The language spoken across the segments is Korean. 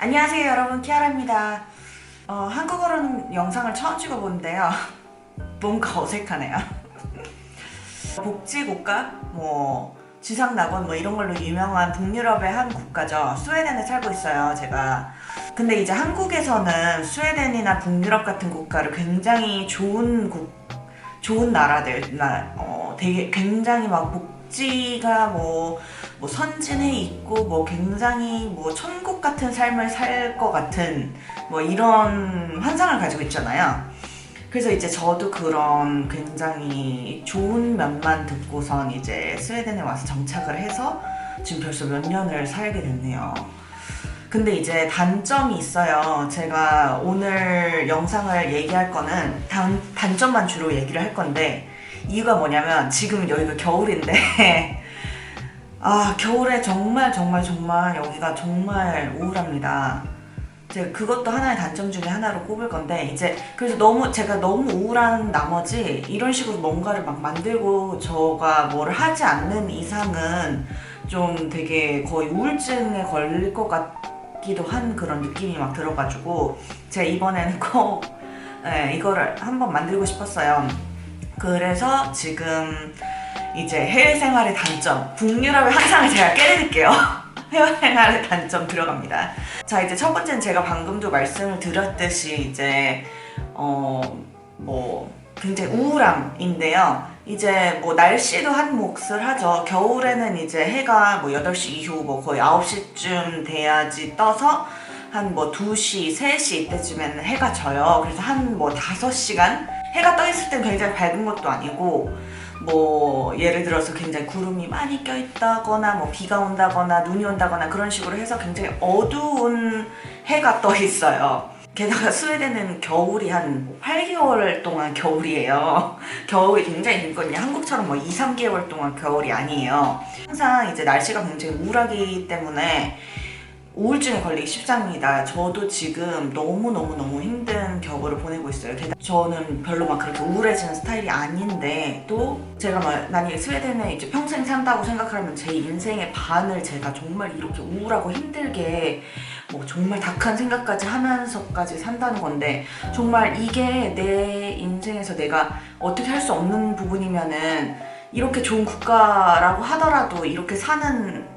안녕하세요 여러분, 키아라입니다. 한국어로는 영상을 처음 찍어보는데요. 뭔가 어색하네요. 복지국가? 지상낙원 이런 걸로 유명한 북유럽의 한 국가죠. 스웨덴에 살고 있어요, 제가. 근데 이제 한국에서는 스웨덴이나 북유럽 같은 국가를 굉장히 좋은 나라들, 되게 굉장히 막 복지가 선진해 있고 굉장히 천국 같은 삶을 살 것 같은 이런 환상을 가지고 있잖아요. 그래서 이제 저도 그런 굉장히 좋은 면만 듣고선 이제 스웨덴에 와서 정착을 해서 지금 벌써 몇 년을 살게 됐네요. 근데 이제 단점이 있어요. 제가 오늘 영상을 얘기할 거는 단점만 주로 얘기를 할 건데, 이유가 뭐냐면 지금 여기가 겨울인데 겨울에 정말 여기가 정말 우울합니다. 제가 그것도 하나의 단점 중에 하나로 꼽을 건데, 이제 그래서 제가 너무 우울한 나머지 이런 식으로 뭔가를 막 만들고 저가 뭐를 하지 않는 이상은 좀 되게 거의 우울증에 걸릴 것 같기도 한 그런 느낌이 막 들어가지고 제가 이번에는 꼭 이거를 한번 만들고 싶었어요. 그래서 지금 이제 해외 생활의 단점, 북유럽의 환상을 제가 깨드릴게요. 해외 생활의 단점 들어갑니다. 자, 이제 첫 번째는 제가 방금도 말씀을 드렸듯이 이제 굉장히 우울함인데요. 이제 날씨도 한 몫을 하죠. 겨울에는 이제 해가 8시 이후 거의 9시쯤 돼야지 떠서 한 2시, 3시 이때쯤에는 해가 져요. 그래서 한 5시간? 해가 떠 있을 땐 굉장히 밝은 것도 아니고, 예를 들어서 굉장히 구름이 많이 껴있다거나 비가 온다거나 눈이 온다거나 그런 식으로 해서 굉장히 어두운 해가 떠 있어요. 게다가 스웨덴은 겨울이 한 8개월 동안 겨울이에요. 겨울이 굉장히 길거든요. 한국처럼 2, 3개월 동안 겨울이 아니에요. 항상 이제 날씨가 굉장히 우울하기 때문에 우울증에 걸리기 쉽습니다. 저도 지금 너무 힘든 겨울을 보내고 있어요. 게다가 저는 별로 그렇게 우울해지는 스타일이 아닌데, 또 제가 만약에 스웨덴에 이제 평생 산다고 생각하면 제 인생의 반을 제가 정말 이렇게 우울하고 힘들게 정말 다크한 생각까지 하면서까지 산다는 건데, 정말 이게 내 인생에서 내가 어떻게 할 수 없는 부분이면은 이렇게 좋은 국가라고 하더라도 이렇게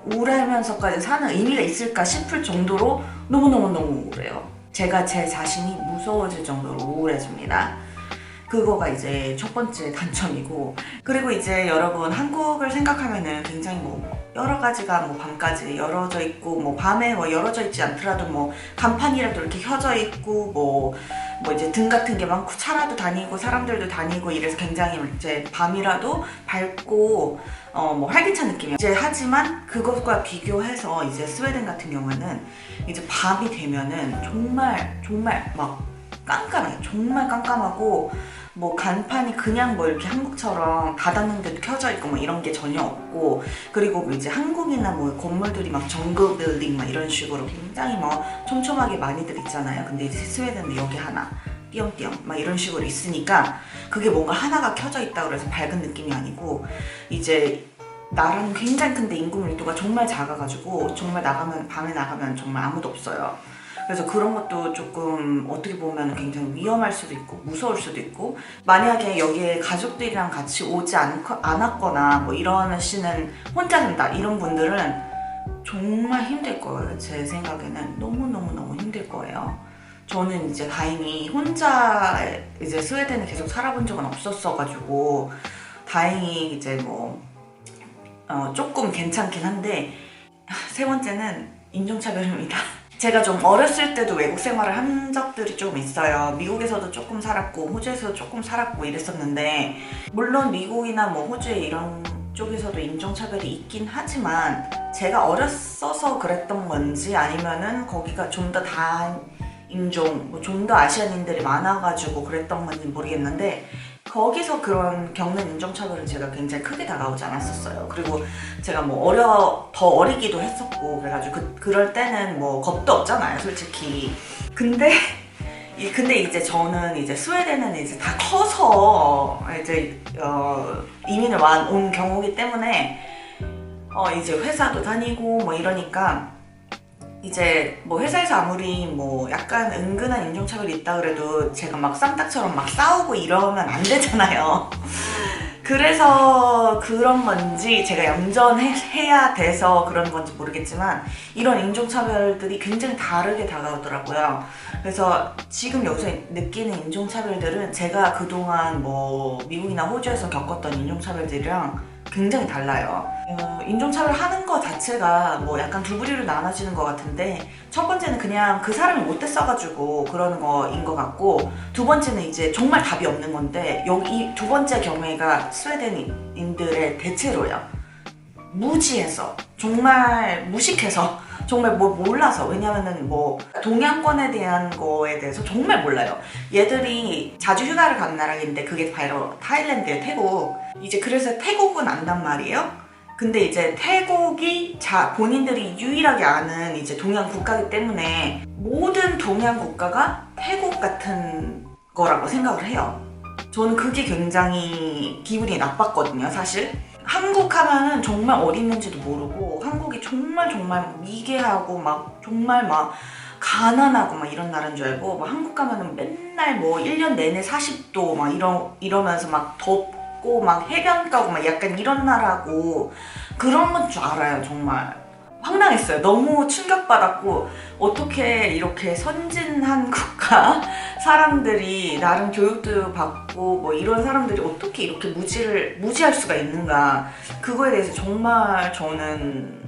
우울하면서까지 사는 의미가 있을까 싶을 정도로 너무너무 우울해요. 제가 제 자신이 무서워질 정도로 우울해집니다. 그거가 이제 첫 번째 단점이고, 그리고 이제 여러분, 한국을 생각하면은 굉장히 여러 가지가 밤까지 열어져 있고, 밤에 열어져 있지 않더라도 간판이라도 이렇게 켜져 있고, 이제 등 같은 게 많고, 차라도 다니고 사람들도 다니고 이래서 굉장히 이제 밤이라도 밝고 활기찬 느낌이에요. 이제 하지만 그것과 비교해서 이제 스웨덴 같은 경우는 이제 밤이 되면은 정말 깜깜해요. 정말 깜깜하고, 간판이 그냥 이렇게 한국처럼 닫았는데도 켜져 있고 이런 게 전혀 없고, 그리고 이제 한국이나 건물들이 정글 빌딩 이런 식으로 굉장히 촘촘하게 많이들 있잖아요. 근데 이제 스웨덴은 여기 하나 띄엄띄엄 이런 식으로 있으니까 그게 뭔가 하나가 켜져 있다고 해서 밝은 느낌이 아니고, 이제 나라는 굉장히 큰데 인구 밀도가 정말 작아가지고 정말 밤에 나가면 정말 아무도 없어요. 그래서 그런 것도 조금 어떻게 보면 굉장히 위험할 수도 있고 무서울 수도 있고, 만약에 여기에 가족들이랑 같이 오지 않았거나 이러시는 혼자 산다 이런 분들은 정말 힘들 거예요. 제 생각에는 너무 힘들 거예요. 저는 이제 다행히 혼자 이제 스웨덴에 계속 살아본 적은 없었어가지고 다행히 이제 조금 괜찮긴 한데, 세 번째는 인종차별입니다. 제가 좀 어렸을 때도 외국 생활을 한 적들이 좀 있어요. 미국에서도 조금 살았고 호주에서도 조금 살았고 이랬었는데, 물론 미국이나 호주에 이런 쪽에서도 인종차별이 있긴 하지만 제가 어렸어서 그랬던 건지 아니면은 거기가 좀 더 다인종, 좀 더 아시안인들이 많아가지고 그랬던 건지 모르겠는데, 거기서 그런 겪는 인종차별은 제가 굉장히 크게 다가오지 않았었어요. 그리고 제가 더 어리기도 했었고, 그래가지고 그럴 때는 겁도 없잖아요, 솔직히. 근데 이제 저는 이제 스웨덴은 이제 다 커서 이제 이민을 온 경우기 때문에 이제 회사도 다니고 이러니까 이제 뭐 회사에서 아무리 뭐 약간 은근한 인종차별이 있다 그래도 제가 막 쌈딱처럼 막 싸우고 이러면 안 되잖아요. 그래서 그런 건지 제가 얌전해야 돼서 그런 건지 모르겠지만 이런 인종차별들이 굉장히 다르게 다가오더라고요. 그래서 지금 여기서 느끼는 인종차별들은 제가 그동안 뭐 미국이나 호주에서 겪었던 인종차별들이랑 굉장히 달라요. 인종차별 하는 거 자체가 뭐 약간 두 부류로 나눠지는 것 같은데 첫 번째는 그냥 그 사람이 못됐어가지고 그러는 거인 것 같고 두 번째는 이제 정말 답이 없는 건데 여기 이 두 번째 경우가 스웨덴인들의 대체로요. 무지해서 정말 무식해서 정말 뭐 몰라서 왜냐면은 뭐 동양권에 대한 거에 대해서 정말 몰라요. 얘들이 자주 휴가를 가는 나라인데 그게 바로 타일랜드예요. 태국. 이제 그래서 태국은 안단 말이에요. 근데 이제 태국이 본인들이 유일하게 아는 이제 동양 국가이기 때문에 모든 동양 국가가 태국 같은 거라고 생각을 해요. 저는 그게 굉장히 기분이 나빴거든요, 사실. 한국 하면은 정말 어디 있는지도 모르고 한국이 정말 미개하고 막 정말 막 가난하고 막 이런 나라인 줄 알고 막 한국 가면은 맨날 뭐 1년 내내 40도 막 이러면서 막 덥고 막 해변 가고 막 약간 이런 나라고 그런 건 줄 알아요. 정말 황당했어요. 너무 충격받았고 어떻게 이렇게 선진한 국가 사람들이 나름 교육도 받고 뭐 이런 사람들이 어떻게 이렇게 무지할 수가 있는가 그거에 대해서 정말 저는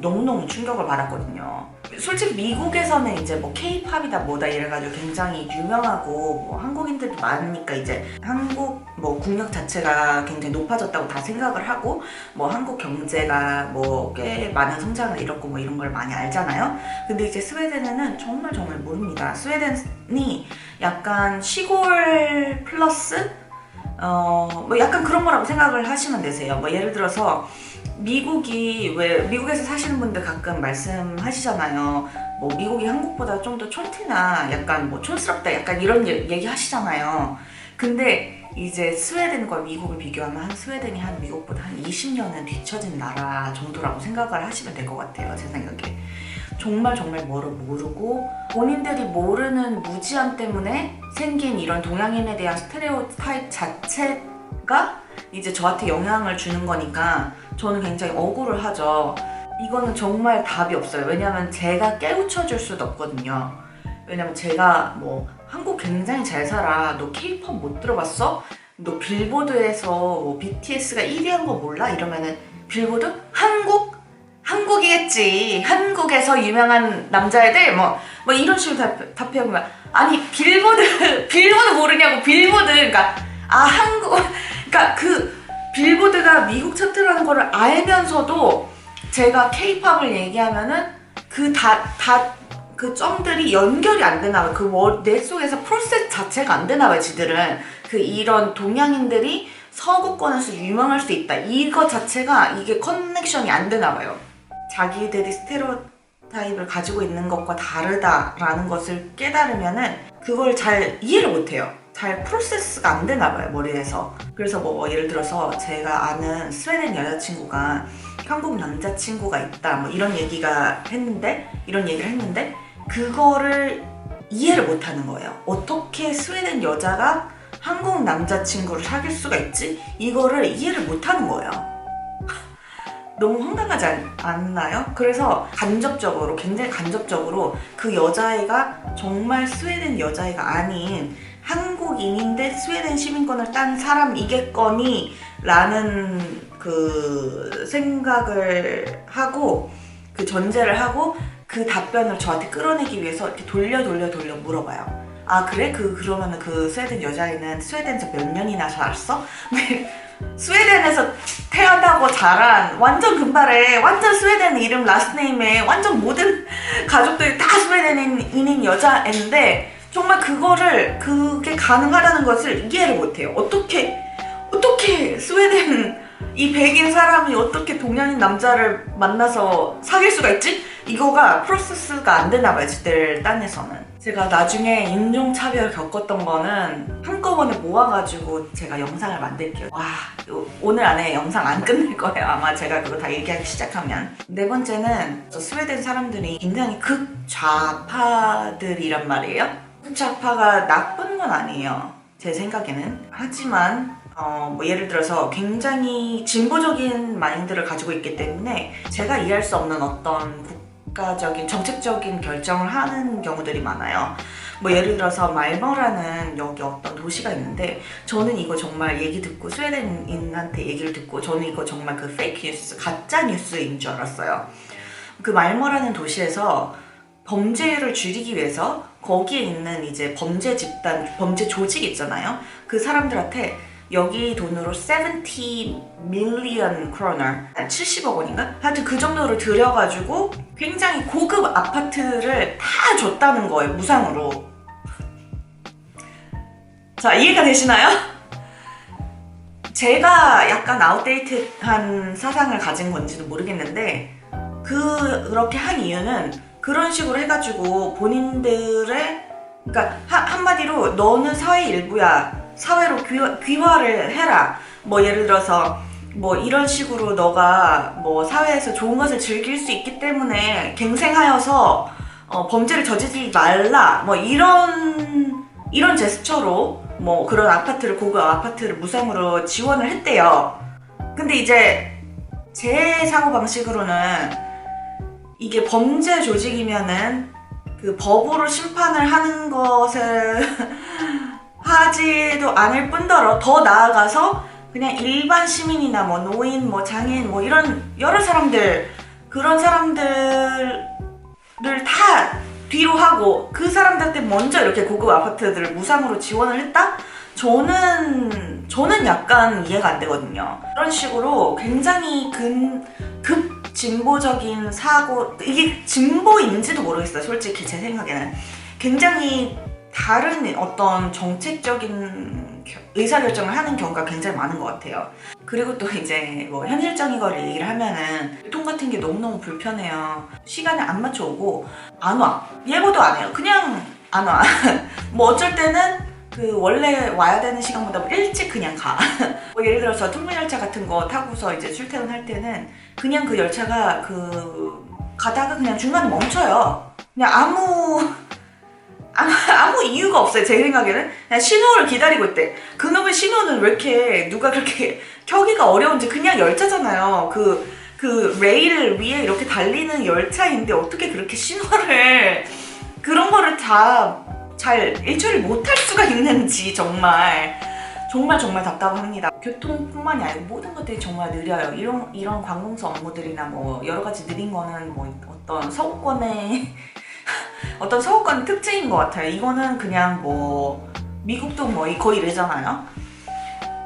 너무너무 충격을 받았거든요. 솔직히 미국에서는 이제 뭐 K-팝이다 뭐다 이래가지고 굉장히 유명하고 뭐 한국인들도 많으니까 이제 한국 뭐 국력 자체가 굉장히 높아졌다고 다 생각을 하고 뭐 한국 경제가 뭐 꽤 많은 성장을 이뤘고 뭐 이런 걸 많이 알잖아요. 근데 이제 스웨덴에는 정말 모릅니다. 스웨덴이 약간 시골 플러스 뭐 약간 그런 거라고 생각을 하시면 되세요. 뭐 예를 들어서 미국에서 사시는 분들 가끔 말씀하시잖아요. 뭐 미국이 한국보다 좀 더 촌티나 약간 뭐 촌스럽다 약간 이런 얘기 하시잖아요. 근데 이제 스웨덴과 미국을 비교하면 스웨덴이 한 미국보다 한 20년은 뒤처진 나라 정도라고 생각을 하시면 될 것 같아요. 제 생각에. 정말 모르고 본인들이 모르는 무지함 때문에 생긴 이런 동양인에 대한 스테레오타입 자체가 이제 저한테 영향을 주는 거니까 저는 굉장히 억울을 하죠. 이거는 정말 답이 없어요. 왜냐면 제가 깨우쳐줄 수도 없거든요. 왜냐면 제가 뭐 한국 굉장히 잘 살아. 너 K-팝 못 들어봤어? 너 빌보드에서 뭐 BTS가 1위 한 거 몰라? 이러면은 빌보드? 한국이겠지. 한국에서 유명한 남자애들 뭐 이런 식으로 답해보면 아니 빌보드 모르냐고. 빌보드 그러니까 그러니까 그 빌보드가 미국 차트라는 거를 알면서도 제가 K-팝을 얘기하면은 그 점들이 연결이 안 되나 봐요. 내 속에서 프로세스 자체가 안 되나 봐요. 지들은 이런 동양인들이 서구권에서 유명할 수 있다. 이거 자체가 이게 커넥션이 안 되나 봐요. 자기들이 스테레오타입을 가지고 있는 것과 다르다라는 것을 깨달으면은 그걸 잘 이해를 못해요. 잘 프로세스가 안 되나 봐요, 머리에서. 그래서 뭐 예를 들어서 제가 아는 스웨덴 여자친구가 한국 남자친구가 있다 뭐 이런 얘기를 했는데 그거를 이해를 못하는 거예요. 어떻게 스웨덴 여자가 한국 남자친구를 사귈 수가 있지? 이거를 이해를 못하는 거예요. 너무 황당하지 않나요? 그래서 굉장히 간접적으로 그 여자애가 정말 스웨덴 여자애가 아닌 한국인인데 스웨덴 시민권을 딴 사람이겠거니 라는 그 생각을 하고 그 전제를 하고 그 답변을 저한테 끌어내기 위해서 이렇게 돌려 물어봐요. 아 그래? 그러면은 그 스웨덴 여자애는 스웨덴에서 몇 년이나 살았어? 스웨덴에서 태어나고 자란 완전 금발에 완전 스웨덴 이름 라스트네임에 완전 모든 가족들이 다 스웨덴인인 여자인데 정말 그게 가능하다는 것을 이해를 못해요. 어떻게 스웨덴 이 백인 사람이 어떻게 동양인 남자를 만나서 사귈 수가 있지? 이거가 프로세스가 안 되나 봐요, 지들 딴에서는. 제가 나중에 인종차별 겪었던 거는 한꺼번에 모아가지고 제가 영상을 만들게요. 와, 오늘 안에 영상 안 끝낼 거예요. 아마 제가 그거 다 얘기하기 시작하면. 네 번째는 스웨덴 사람들이 굉장히 극좌파들이란 말이에요. 극좌파가 나쁜 건 아니에요, 제 생각에는. 하지만 뭐 예를 들어서 굉장히 진보적인 마인드를 가지고 있기 때문에 제가 이해할 수 없는 어떤 국가적인 정책적인 결정을 하는 경우들이 많아요. 뭐 예를 들어서 말머라는 여기 어떤 도시가 있는데, 저는 이거 정말 얘기 듣고 스웨덴인한테 얘기를 듣고 저는 이거 정말 그 페이크 뉴스, 가짜 뉴스인 줄 알았어요. 그 말머라는 도시에서 범죄를 줄이기 위해서 거기에 있는 이제 범죄 집단, 범죄 조직 있잖아요. 그 사람들한테 여기 돈으로 70 밀리언 크로너, 70억 원인가? 하여튼 그 정도를 들여가지고 굉장히 고급 아파트를 다 줬다는 거예요, 무상으로. 자, 이해가 되시나요? 제가 약간 아웃데이트한 사상을 가진 건지는 모르겠는데, 그렇게 한 이유는 그런 식으로 해가지고 본인들의, 그러니까 한마디로 너는 사회 일부야, 사회로 귀화를 해라. 뭐 예를 들어서 뭐 이런 식으로 너가 뭐 사회에서 좋은 것을 즐길 수 있기 때문에 갱생하여서 범죄를 저지르지 말라. 뭐 이런 제스처로 뭐 그런 아파트를, 고급 아파트를 무상으로 지원을 했대요. 근데 이제 제 사고방식으로는 이게 범죄 조직이면은 그 법으로 심판을 하는 것을 하지도 않을 뿐더러 더 나아가서 그냥 일반 시민이나 뭐 노인, 뭐 장애인, 뭐 이런 여러 사람들, 그런 사람들을 다 뒤로 하고 그 사람들한테 먼저 이렇게 고급 아파트들을 무상으로 지원을 했다? 저는 약간 이해가 안 되거든요. 그런 식으로 굉장히 급 진보적인 사고, 이게 진보인지도 모르겠어요, 솔직히 제 생각에는. 굉장히 다른 어떤 정책적인 의사결정을 하는 경우가 굉장히 많은 것 같아요. 그리고 또 이제 뭐 현실적인 걸 얘기를 하면은 교통 같은 게 너무너무 불편해요. 시간에 안 맞춰 오고 안 와. 예고도 안 해요. 그냥 안 와. 뭐 어쩔 때는 그 원래 와야 되는 시간보다 일찍 그냥 가. 뭐 예를 들어서 통근열차 같은 거 타고서 이제 출퇴근할 때는 그냥 그 열차가 가다가 그냥 중간에 멈춰요. 그냥 아무 이유가 없어요, 제 생각에는. 그냥 신호를 기다리고 있대. 그놈의 신호는 왜 이렇게 누가 그렇게 켜기가 어려운지. 그냥 열차잖아요. 그 레일 위에 이렇게 달리는 열차인데 어떻게 그렇게 신호를, 그런 거를 다 잘 일처리 못할 수가 있는지 정말 답답합니다. 교통뿐만이 아니고 모든 것들이 정말 느려요. 이런 관공서 업무들이나 뭐 여러 가지 느린 거는 뭐 어떤 서구권의 특징인 것 같아요. 이거는 그냥 뭐 미국도 뭐 거의 이러잖아요.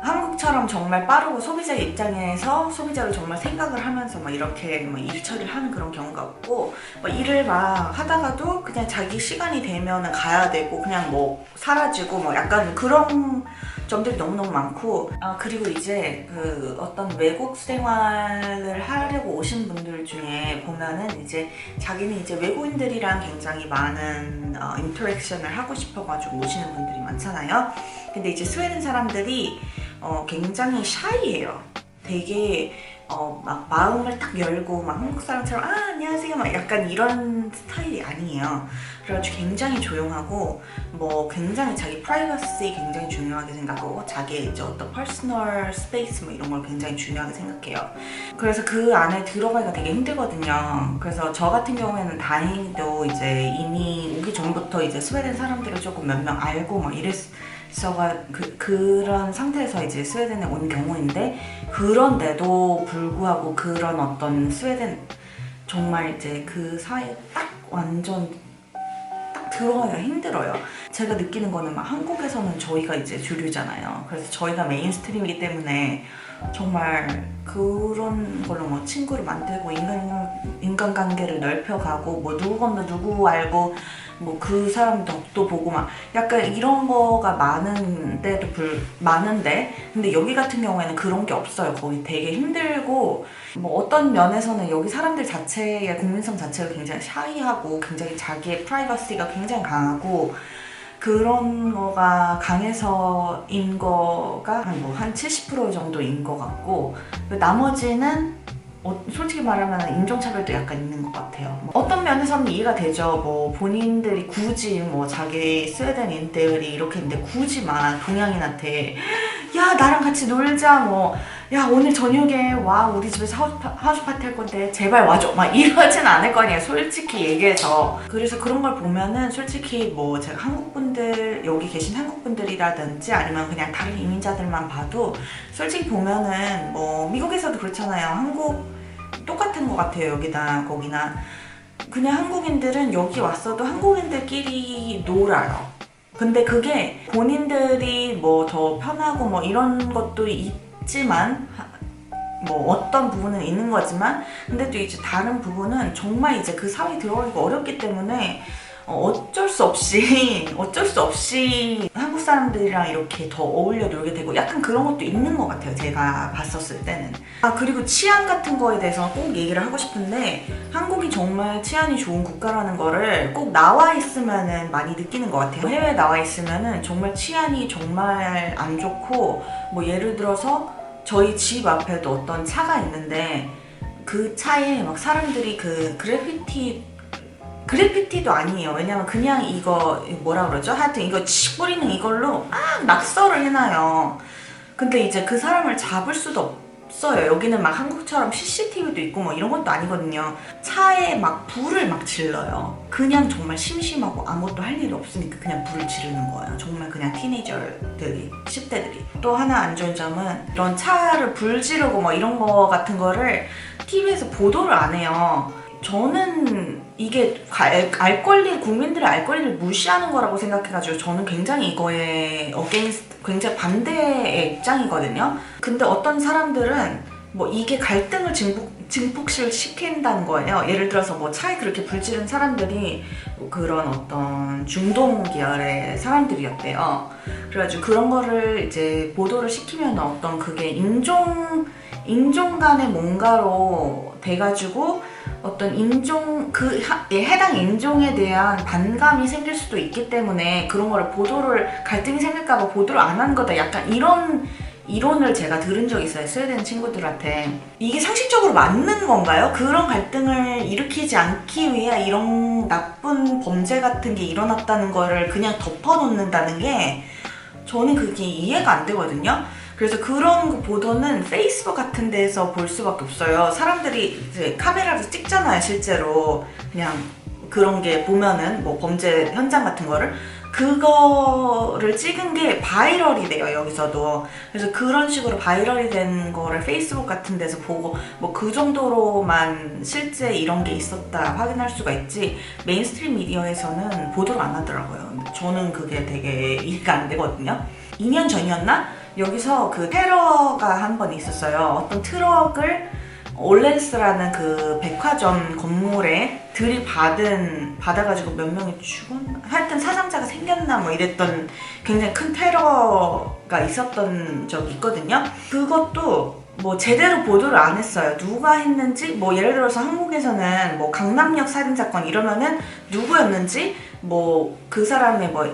한국처럼 정말 빠르고 소비자의 입장에서 소비자를 정말 생각을 하면서 막 이렇게 뭐 일 처리를 하는 그런 경우가 없고, 뭐 일을 막 하다가도 그냥 자기 시간이 되면은 가야 되고 그냥 뭐 사라지고 뭐 약간 그런 점들이 너무너무 많고, 그리고 이제 그 어떤 외국 생활을 하려고 오신 분들 중에 보면은 이제 자기는 이제 외국인들이랑 굉장히 많은 인터랙션을 하고 싶어가지고 오시는 분들이 많잖아요. 근데 이제 스웨덴 사람들이 굉장히 샤이해요. 되게 막 마음을 딱 열고 막 한국 사람처럼 안녕하세요 막 약간 이런 스타일이 아니에요. 그래가지고 굉장히 조용하고 뭐 굉장히 자기 프라이버시 굉장히 중요하게 생각하고 자기의 이제 어떤 퍼스널 스페이스 뭐 이런 걸 굉장히 중요하게 생각해요. 그래서 그 안에 들어가기가 되게 힘들거든요. 그래서 저 같은 경우에는 다행히도 이제 이미 오기 전부터 이제 스웨덴 사람들을 조금 몇 명 알고 막 그런 상태에서 이제 스웨덴에 온 경우인데, 그런데도 불구하고 그런 어떤 스웨덴 정말 이제 그 사이에 딱 완전 딱 들어가기가 힘들어요. 제가 느끼는 거는 막 한국에서는 저희가 이제 주류잖아요. 그래서 저희가 메인스트림이기 때문에 정말 그런 걸로 뭐 친구를 만들고 인간관계를 넓혀가고 뭐 누구 건너 누구 알고 뭐 그 사람 덕도 보고 막 약간 이런 거가 많은데 근데 여기 같은 경우에는 그런 게 없어요. 거기 되게 힘들고 뭐 어떤 면에서는 여기 사람들 자체의 국민성 자체가 굉장히 샤이하고 굉장히 자기의 프라이버시가 굉장히 강하고 그런 거가 강해서인 거가 한 70% 정도인 것 같고 나머지는 솔직히 말하면 인종차별도 약간 있는 것 같아요. 어떤 면에서는 이해가 되죠. 뭐 본인들이 굳이 뭐 자기 스웨덴인들이 이렇게 있는데 굳이 막 동양인한테 야 나랑 같이 놀자 뭐 야 오늘 저녁에 와 우리 집에서 하우스 파티 할 건데 제발 와줘 막 이러진 않을 거 아니에요. 솔직히 얘기해서. 그래서 그런 걸 보면은 솔직히 뭐 제가 한국분들 여기 계신 한국분들이라든지 아니면 그냥 다른 이민자들만 봐도 솔직히 보면은 뭐 미국에서도 그렇잖아요. 한국 똑같은 것 같아요. 여기나 거기나 그냥 한국인들은 여기 왔어도 한국인들끼리 놀아요. 근데 그게 본인들이 뭐 더 편하고 뭐 이런 것도 있지만 뭐 어떤 부분은 있는 거지만 근데 또 이제 다른 부분은 정말 이제 그 사회에 들어가기가 어렵기 때문에 어쩔 수 없이 한국 사람들이랑 이렇게 더 어울려 놀게 되고 약간 그런 것도 있는 것 같아요. 제가 봤었을 때는. 그리고 치안 같은 거에 대해서 꼭 얘기를 하고 싶은데 한국이 정말 치안이 좋은 국가라는 거를 꼭 나와 있으면은 많이 느끼는 것 같아요. 해외에 나와 있으면은 정말 치안이 정말 안 좋고 뭐 예를 들어서 저희 집 앞에도 어떤 차가 있는데 그 차에 막 사람들이 그 그래피티도 아니에요. 왜냐면 그냥 이거 뭐라 그러죠? 하여튼 이거 치 뿌리는 이걸로 막 낙서를 해놔요. 근데 이제 그 사람을 잡을 수도 없어요. 여기는 막 한국처럼 CCTV도 있고 뭐 이런 것도 아니거든요. 차에 막 불을 막 질러요. 그냥 정말 심심하고 아무것도 할 일이 없으니까 그냥 불을 지르는 거예요. 정말 그냥 티네이저들이, 10대들이. 또 하나 안 좋은 점은 이런 차를 불 지르고 뭐 이런 거 같은 거를 TV에서 보도를 안 해요. 저는 이게 국민들의 알 권리를 무시하는 거라고 생각해가지고 저는 굉장히 이거에 굉장히 반대의 입장이거든요. 근데 어떤 사람들은 뭐 이게 갈등을 증폭시킨다는 거예요. 예를 들어서 뭐 차에 그렇게 불지른 사람들이 뭐 그런 어떤 중동 계열의 사람들이었대요. 그래가지고 그런 거를 이제 보도를 시키면 어떤 그게 인종 간의 뭔가로 돼가지고 어떤 해당 인종에 대한 반감이 생길 수도 있기 때문에 그런 거를 갈등이 생길까봐 보도를 안 하는 거다. 약간 이런 이론을 제가 들은 적이 있어요. 스웨덴 친구들한테. 이게 상식적으로 맞는 건가요? 그런 갈등을 일으키지 않기 위해 이런 나쁜 범죄 같은 게 일어났다는 거를 그냥 덮어놓는다는 게 저는 그게 이해가 안 되거든요. 그래서 그런 보도는 페이스북 같은 데서 볼 수밖에 없어요. 사람들이 이제 카메라로 찍잖아요, 실제로. 그냥 그런 게 보면은 뭐 범죄 현장 같은 거를. 그거를 찍은 게 바이럴이 돼요, 여기서도. 그래서 그런 식으로 바이럴이 된 거를 페이스북 같은 데서 보고 뭐 그 정도로만 실제 이런 게 있었다 확인할 수가 있지 메인스트림 미디어에서는 보도를 안 하더라고요. 저는 그게 되게 이해가 안 되거든요. 2년 전이었나? 여기서 그 테러가 한 번 있었어요. 어떤 트럭을 올렌스라는 그 백화점 건물에 받아가지고 몇 명이 죽었나? 하여튼 사상자가 생겼나 뭐 이랬던 굉장히 큰 테러가 있었던 적이 있거든요. 그것도 뭐 제대로 보도를 안 했어요. 누가 했는지 뭐 예를 들어서 한국에서는 뭐 강남역 살인사건 이러면은 누구였는지 뭐 그 사람의 뭐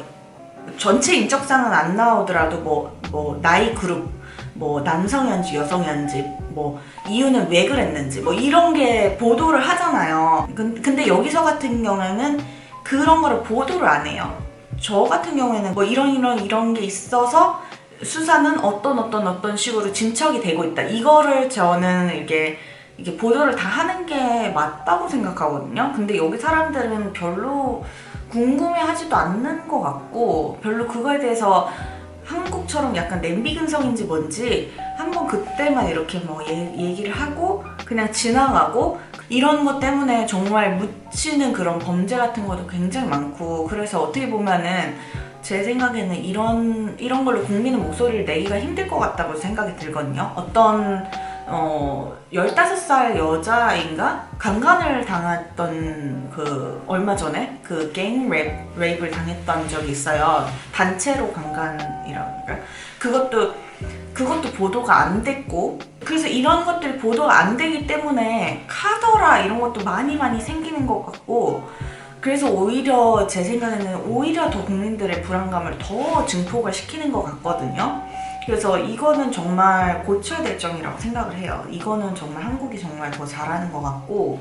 전체 인적사항은 안 나오더라도 뭐 나이 그룹 뭐 남성이었는지 여성이었는지 뭐 이유는 왜 그랬는지 뭐 이런 게 보도를 하잖아요. 근데 여기서 같은 경우에는 그런 거를 보도를 안 해요. 저 같은 경우에는 뭐 이런 게 있어서 수사는 어떤 식으로 진척이 되고 있다. 이거를 저는 이게 보도를 다 하는 게 맞다고 생각하거든요. 근데 여기 사람들은 별로 궁금해하지도 않는 것 같고 별로 그거에 대해서 한국처럼 약간 냄비 근성인지 뭔지 한번 그때만 이렇게 뭐 얘기를 하고 그냥 지나가고 이런 것 때문에 정말 묻히는 그런 범죄 같은 것도 굉장히 많고 그래서 어떻게 보면은 제 생각에는 이런 걸로 국민의 목소리를 내기가 힘들 것 같다고 생각이 들거든요. 어떤 15살 여자인가? 강간을 당했던 얼마 전에 갱 레이프를 당했던 적이 있어요. 단체로 강간이라고. 그것도 보도가 안 됐고, 그래서 이런 것들이 보도가 안 되기 때문에 카더라 이런 것도 많이 생기는 것 같고, 그래서 오히려 제 생각에는 오히려 더 국민들의 불안감을 더 증폭을 시키는 것 같거든요. 그래서 이거는 정말 고쳐야 될 점이라고 생각을 해요. 이거는 정말 한국이 정말 더 잘하는 것 같고,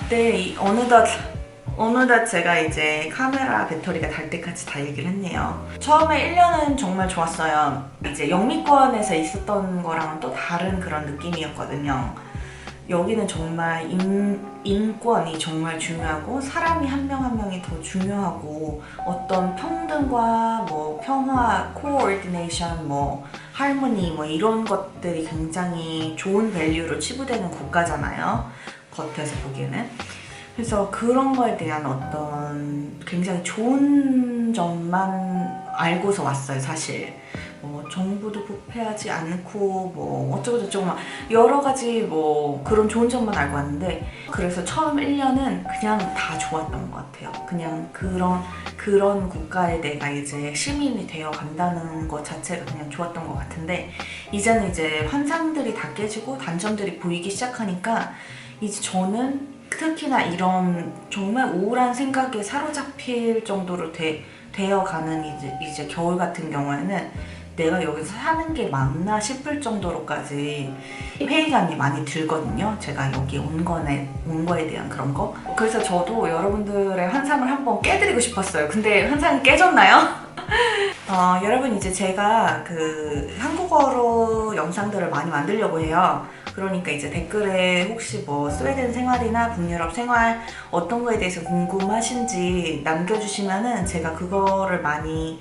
네, 어느덧 제가 이제 카메라 배터리가 달 때까지 다 얘기를 했네요. 처음에 1년은 정말 좋았어요. 이제 영미권에서 있었던 거랑은 또 다른 그런 느낌이었거든요. 여기는 정말 인권이 정말 중요하고, 사람이 한 명 한 명이 더 중요하고, 어떤 평등과 뭐 평화, 코오디네이션, 뭐 할머니 뭐 이런 것들이 굉장히 좋은 밸류로 치부되는 국가잖아요. 겉에서 보기에는. 그래서 그런 거에 대한 어떤 굉장히 좋은 점만 알고서 왔어요, 사실. 정부도 부패하지 않고 뭐 어쩌고저쩌고 막 여러 가지 뭐 그런 좋은 점만 알고 왔는데, 그래서 처음 1년은 그냥 다 좋았던 것 같아요. 그냥 그런 국가에 내가 이제 시민이 되어 간다는 것 자체가 그냥 좋았던 것 같은데, 이제는 이제 환상들이 다 깨지고 단점들이 보이기 시작하니까 이제 저는 특히나 이런 정말 우울한 생각에 사로잡힐 정도로 되어가는 이제 겨울 같은 경우에는 내가 여기서 사는 게 맞나 싶을 정도로까지 회의감이 많이 들거든요. 제가 여기 온 거에 대한 그런 거. 그래서 저도 여러분들의 환상을 한번 깨드리고 싶었어요. 근데 환상이 깨졌나요? 여러분, 이제 제가 한국어로 영상들을 많이 만들려고 해요. 그러니까 이제 댓글에 혹시 뭐 스웨덴 생활이나 북유럽 생활 어떤 거에 대해서 궁금하신지 남겨주시면은 제가 그거를 많이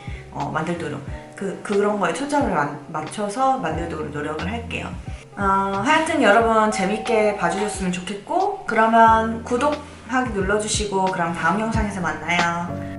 만들도록 그런 거에 초점을 맞춰서 만들도록 노력을 할게요. 하여튼 여러분 재밌게 봐주셨으면 좋겠고, 그러면 구독하기 눌러주시고 그럼 다음 영상에서 만나요.